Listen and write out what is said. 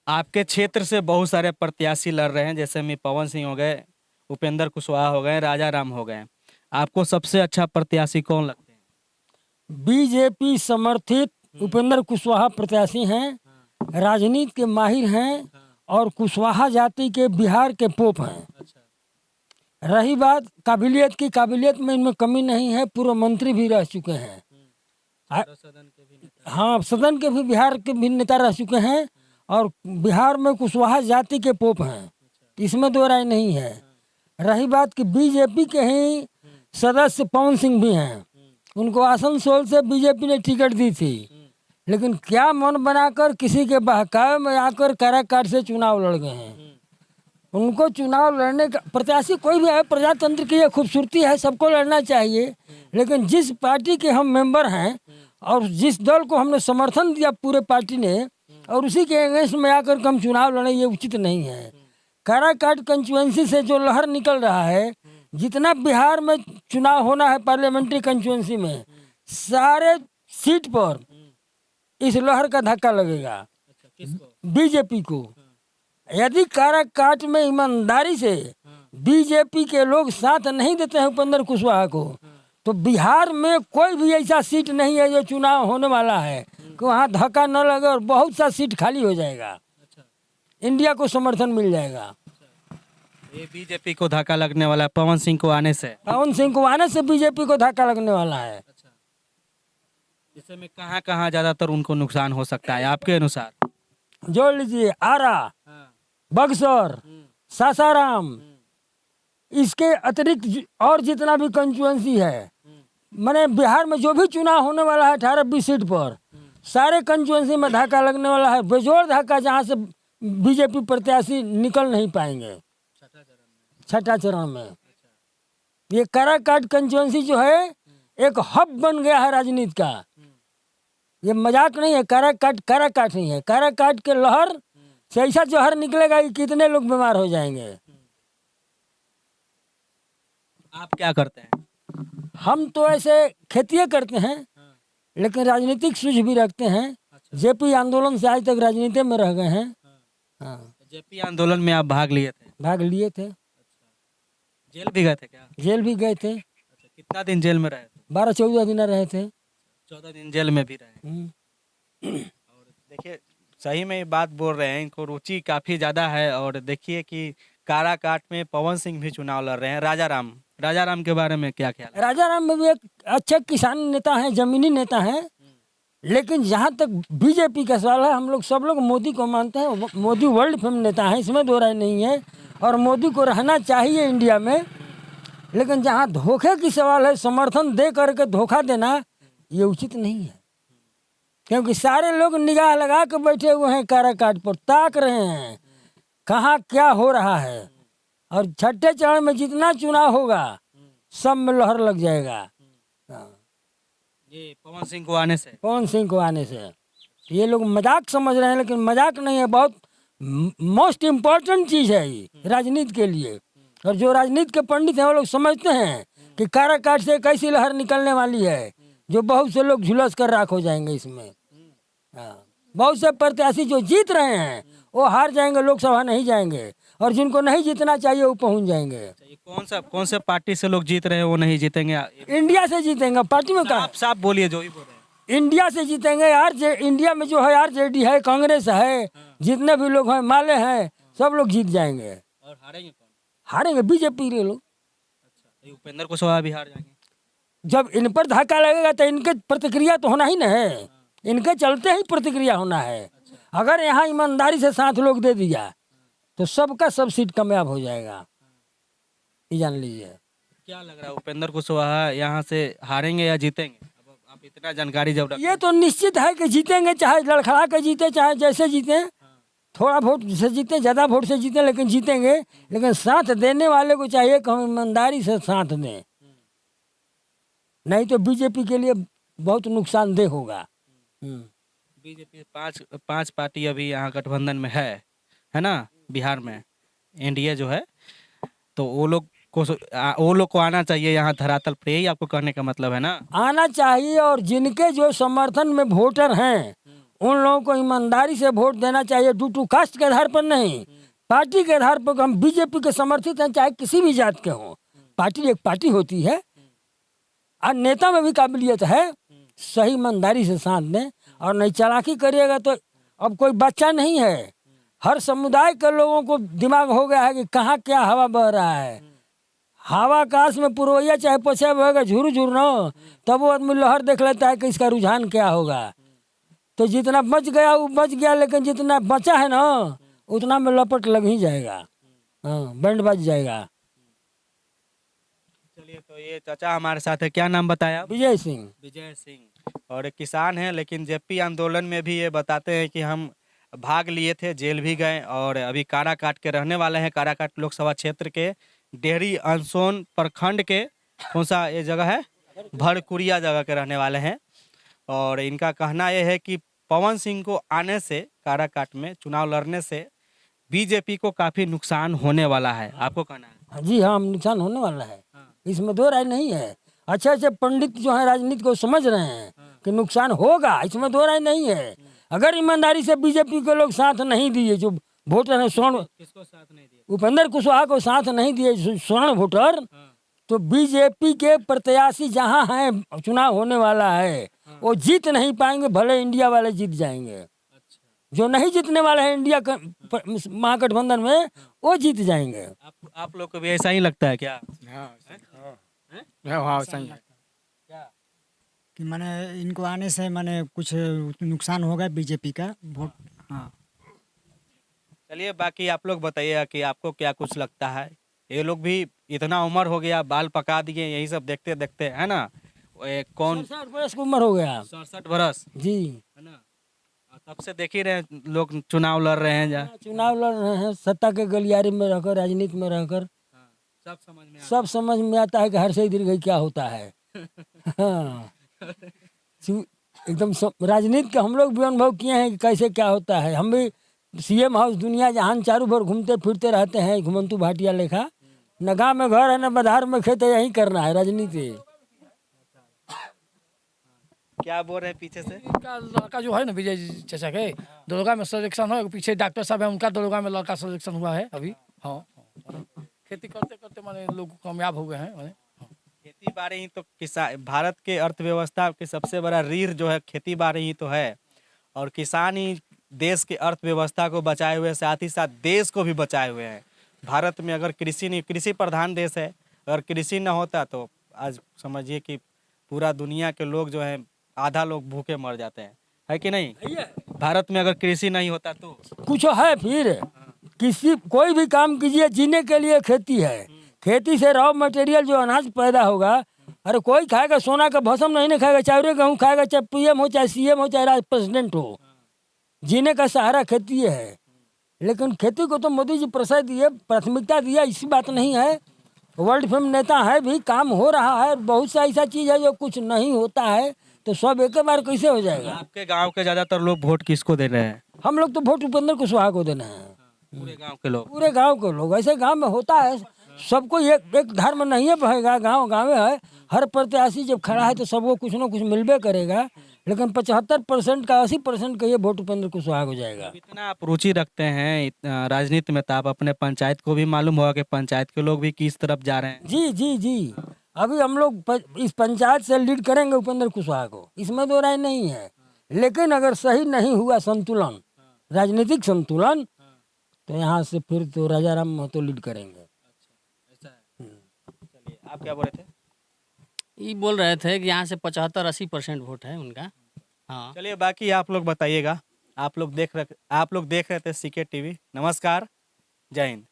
आपके क्षेत्र से बहुत सारे प्रत्याशी लड़ रहे हैं, जैसे में पवन सिंह हो गए, उपेंद्र कुशवाहा हो गए, राजा राम हो गए। आपको सबसे अच्छा प्रत्याशी कौन लगते हैं? बीजेपी समर्थित उपेंद्र कुशवाहा प्रत्याशी हैं, राजनीति के माहिर हैं और कुशवाहा जाति के बिहार के पोप हैं। रही बात काबिलियत की, काबिलियत में इनमें कमी नहीं है, पूर्व मंत्री भी रह चुके हैं। हाँ, सदन के भी बिहार के भी नेता रह चुके हैं और बिहार में कुशवाहा जाति के पोप हैं, इसमें दो राय नहीं है। रही बात कि बीजेपी के ही सदस्य पवन सिंह भी हैं, उनको आसनसोल से बीजेपी ने टिकट दी थी, लेकिन क्या मन बनाकर किसी के बहकावे में आकर काराकाट से चुनाव लड़ गए हैं। उनको चुनाव लड़ने का प्रत्याशी कोई भी है, प्रजातंत्र की ये खूबसूरती है, सबको लड़ना चाहिए, लेकिन जिस पार्टी के हम मेंबर हैं और जिस दल को हमने समर्थन दिया पूरे पार्टी ने और उसी के अगेंस्ट में आकर हम चुनाव लड़े, ये उचित नहीं है। काराकाट कंस्टिट्यूएंसी से जो लहर निकल रहा है, जितना बिहार में चुनाव होना है पार्लियामेंट्री कंस्टिट्यूएंसी में, सारे सीट पर इस लहर का धक्का लगेगा बीजेपी को। यदि काराकाट में ईमानदारी से बीजेपी के लोग साथ नहीं देते हैं उपेंद्र कुशवाहा को, तो बिहार में कोई भी ऐसा सीट नहीं है जो चुनाव होने वाला है कि वहाँ धक्का न लगे और बहुत सा सीट खाली हो जाएगा, इंडिया को समर्थन मिल जाएगा। ये बीजेपी को धक्का लगने वाला है पवन सिंह को आने से। पवन सिंह को आने से बीजेपी को धक्का लगने वाला है। इसमें में कहाँ ज्यादातर उनको नुकसान हो सकता है आपके अनुसार? जोड़ लीजिए, आरा, बक्सर, सासाराम, इसके अतिरिक्त और जितना भी कंस्टिट्यूएंसी है, मैंने बिहार में जो भी चुनाव होने वाला है 18-20 सीट पर, सारे कंस्टिट्यूएंसी में धक्का लगने वाला है, बेजोड़ धक्का, जहाँ से बीजेपी प्रत्याशी निकल नहीं पाएंगे छठा चरण में। ये काराकाट कंस्टिट्यूएंसी जो है एक हब बन गया है राजनीति का, ये मजाक नहीं है। काराकाट नहीं है, काराकाट के लहर से ऐसा जहर निकलेगा कि कितने लोग बीमार हो जाएंगे। आप क्या करते हैं? हम तो ऐसे खेती करते हैं, लेकिन राजनीतिक सूझ भी रखते हैं। जेपी आंदोलन से आज तक राजनीति में रह गए हैं। हाँ, जेपी आंदोलन में आप भाग लिए थे? भाग लिए थे। जेल भी गए थे क्या? जेल भी गए थे। कितना दिन जेल में रहे थे? 12-14 दिन रहे थे। 14 दिन जेल में भी रहे। और देखिए, सही में ये बात बोल रहे हैं, इनको रुचि काफ़ी ज़्यादा है। और देखिए कि काराकाट में पवन सिंह भी चुनाव लड़ रहे हैं। राजा राम के बारे में क्या ख्याल है? राजा राम में भी एक अच्छे किसान नेता हैं, जमीनी नेता हैं, लेकिन जहाँ तक बीजेपी का सवाल है, हम लोग सब लोग मोदी को मानते हैं। मोदी वर्ल्ड फेम नेता है, इसमें दो राय नहीं है, और मोदी को रहना चाहिए इंडिया में। लेकिन जहाँ धोखे की सवाल है, समर्थन दे करके धोखा देना ये उचित नहीं है, क्योंकि सारे लोग निगाह लगा के बैठे हुए हैं, काराकाट पर ताक रहे हैं कहाँ क्या हो रहा है। और छठे चरण में जितना चुनाव होगा सब में लहर लग जाएगा। ये पवन सिंह को आने से ये लोग मजाक समझ रहे हैं, लेकिन मजाक नहीं है, बहुत मोस्ट इम्पोर्टेंट चीज़ है ये राजनीति के लिए। और जो राजनीति के पंडित हैं वो लोग समझते हैं कि काराकाट से एक ऐसी लहर निकलने वाली है जो बहुत से लोग झुलस कर राख हो जाएंगे इसमें। हाँ, बहुत से प्रत्याशी जो जीत रहे हैं वो हार जाएंगे, लोकसभा नहीं जाएंगे, और जिनको नहीं जीतना चाहिए वो पहुंच जाएंगे। कौन से पार्टी से लोग जीत रहे हैं वो नहीं जीतेंगे? इंडिया से जीतेंगे, पार्टी में कहा? साफ बोलिए, जो ही बोल रहे हैं। इंडिया से जीतेंगे यार। इंडिया में जो है आरजेडी है, कांग्रेस है, जितने भी लोग हैं, माले हैं, सब लोग जीत जाएंगे। और हारेंगे कौन? हारेंगे बीजेपी के लोग। अच्छा, उपेंद्र कुशवाहा भी हार जाएंगे? जब इन पर धक्का लगेगा तो इनके प्रतिक्रिया तो होना ही न है, इनके चलते ही प्रतिक्रिया होना है। अगर यहाँ ईमानदारी से साथ लोग दे दिया तो सबका सब सीट कामयाब हो जाएगा, ये जान लीजिए। क्या लग रहा है, उपेंद्र कुशवाहा यहाँ से हारेंगे या जीतेंगे? अब आप इतना जानकारी जब ये तो निश्चित है कि जीतेंगे, चाहे लड़खड़ा के जीते, चाहे जैसे जीते, थोड़ा वोट से जीते, ज़्यादा वोट से जीते, लेकिन जीतेंगे। लेकिन साथ देने वाले को चाहिए कि हम ईमानदारी से साथ दें, नहीं तो बीजेपी के लिए बहुत नुकसानदेह होगा। बीजेपी पांच पार्टी अभी यहाँ गठबंधन में है ना, बिहार में एनडीए जो है, तो वो लोग को आना चाहिए यहाँ धरातल पर, यही आपको कहने का मतलब है ना? आना चाहिए, और जिनके जो समर्थन में वोटर हैं उन लोगों को ईमानदारी से वोट देना चाहिए, टू टू कास्ट के आधार पर नहीं, पार्टी के आधार पर। हम बीजेपी के समर्थित हैं, चाहे किसी भी जात के हों, पार्टी एक पार्टी होती है और नेता में भी काबिलियत है, सही ईमानदारी से साथ दें और नहीं चालाकी करिएगा तो अब कोई बच्चा नहीं है। हर समुदाय के लोगों को दिमाग हो गया है कि कहाँ क्या हवा बह रहा है। हवा आकाश में पुरवैया चाहे पछया बहेगा झुर झुर न, तब वो आदमी लहर देख लेता है कि इसका रुझान क्या होगा। तो जितना बच गया वो बच गया, लेकिन जितना बचा है ना उतना में लपट लग ही जाएगा, हाँ, बैंड बज जाएगा। चलिए, तो ये चाचा हमारे साथ है, क्या नाम बताया आप? विजय सिंह। विजय सिंह, और एक किसान हैं, लेकिन जेपी आंदोलन में भी ये बताते हैं कि हम भाग लिए थे, जेल भी गए और अभी काराकाट के रहने वाले हैं। काराकाट लोकसभा क्षेत्र के डेहरी अंसोन प्रखंड के कौन सा ये जगह है, भड़कुरिया जगह के रहने वाले हैं। और इनका कहना यह है कि पवन सिंह को आने से, काराकाट में चुनाव लड़ने से बीजेपी को काफी नुकसान होने वाला है। आपको कहना है? जी हाँ, नुकसान होने वाला है, इसमें दो राय नहीं है। अच्छे अच्छे पंडित जो है राजनीति को समझ रहे हैं कि नुकसान होगा, इसमें दो राय नहीं है। अगर ईमानदारी से बीजेपी के लोग साथ नहीं दिए, जो वोटर है स्वर्ण, किसको साथ नहीं दिया? उपेंद्र कुशवाहा को साथ नहीं दिए स्वर्ण वोटर, तो बीजेपी के प्रत्याशी जहाँ हैं, चुनाव होने वाला है, वो जीत नहीं पाएंगे, भले इंडिया वाले जीत जाएंगे। अच्छा, जो नहीं जीतने वाले हैं इंडिया महागठबंधन में, वो जीत जाएंगे। आप लोग को भी ऐसा ही लगता है क्या? हाँ सही है कि माने इनको आने से माने कुछ नुकसान होगा बीजेपी का वोट। हाँ, चलिए, बाकी आप लोग बताइए कि आपको क्या कुछ लगता है। ये लोग भी इतना उम्र हो गया, बाल पका दिए, यही सब देखते देखते, है ना। कौन 60 वर्ष की उम्र हो गया 67 बरस, जी, है ना। और तब से देख ही रहे हैं लोग चुनाव लड़ रहे हैं जा, चुनाव लड़ रहे हैं, सत्ता के गलियारे में रहकर, राजनीति में रहकर सब समझ में आता है कि हर से दीर्घ क्या होता है। हाँ, एकदम राजनीति का हम लोग भी अनुभव किए हैं कि कैसे क्या होता है। हम भी सीएम हाउस दुनिया जहान चारों भर घूमते फिरते रहते हैं, घुमंतु भाटिया लेखा। न गाँव में घर है न बधार में खेत है, यही करना है राजनीति। क्या बोल रहे हैं पीछे से? इनका लड़का जो है ना विजय चाचा के दरोगा में सिलेक्शन हो, पीछे डॉक्टर साहब है, उनका दरोगा में लड़का सिलेक्शन हुआ है अभी। हाँ, खेती करते करते माने लोग कामयाब हो गए हैं माने। खेती बाड़ी ही तो किसान, भारत के अर्थव्यवस्था के सबसे बड़ा रीढ़ जो है खेती बाड़ी ही तो है, और किसान ही देश की अर्थव्यवस्था को बचाए हुए, साथ ही साथ देश को भी बचाए हुए हैं। भारत में अगर कृषि नहीं, कृषि प्रधान देश है, अगर कृषि न होता तो आज समझिए कि पूरा दुनिया के लोग जो है, आधा लोग भूखे मर जाते हैं, है कि नहीं। भारत में अगर कृषि नहीं होता तो कुछ है फिर, किसी कोई भी काम कीजिए, जीने के लिए खेती है, खेती से रॉ मटेरियल जो अनाज पैदा होगा। अरे कोई खाएगा सोना का भस्म नहीं खाएगा, चाहे गेहूँ खाएगा, चाहे पीएम हो, चाहे सीएम हो, चाहे प्रेसिडेंट हो, जीने का सहारा खेती है। लेकिन खेती को तो मोदी जी प्रसाद दिए, प्राथमिकता दिया, इसी बात नहीं है। वर्ल्ड फेम नेता है भी, काम हो रहा है, बहुत सा ऐसा चीज है जो कुछ नहीं होता है, तो सब एक बार कैसे हो जाएगा। आपके गांव के ज्यादातर लोग वोट किसको दे रहे हैं? हम लोग तो वोट उपेंद्र कुशवाहा को देना है, पूरे गांव के लोग। पूरे गांव के लोग। ऐसे गांव में होता है, सबको एक धर्म नहीं है बहेगा, गांव गाँव है। हर प्रत्याशी जब खड़ा है तो सबको कुछ ना कुछ मिलबे करेगा, लेकिन 75% का 80% का ये वोट उपेंद्र कुशवाहा को जाएगा। अब इतना आप रुचि रखते हैं राजनीति में, तो आप अपने पंचायत को भी मालूम होगा कि पंचायत के लोग भी किस तरफ जा रहे हैं। जी जी जी, अभी हम लोग इस पंचायत से लीड करेंगे उपेंद्र कुशवाहा को, इसमें दो राय नहीं है। लेकिन अगर सही नहीं हुआ संतुलन, राजनीतिक संतुलन, तो यहाँ से फिर तो राजाराम महतो लीड करेंगे। चलिए, आप क्या बोल रहे थे? ये बोल रहे थे कि यहाँ से 75-80% वोट है उनका। हाँ, चलिए, बाकी आप लोग बताइएगा। आप लोग देख रहे थे सीके टीवी। नमस्कार, जय हिंद।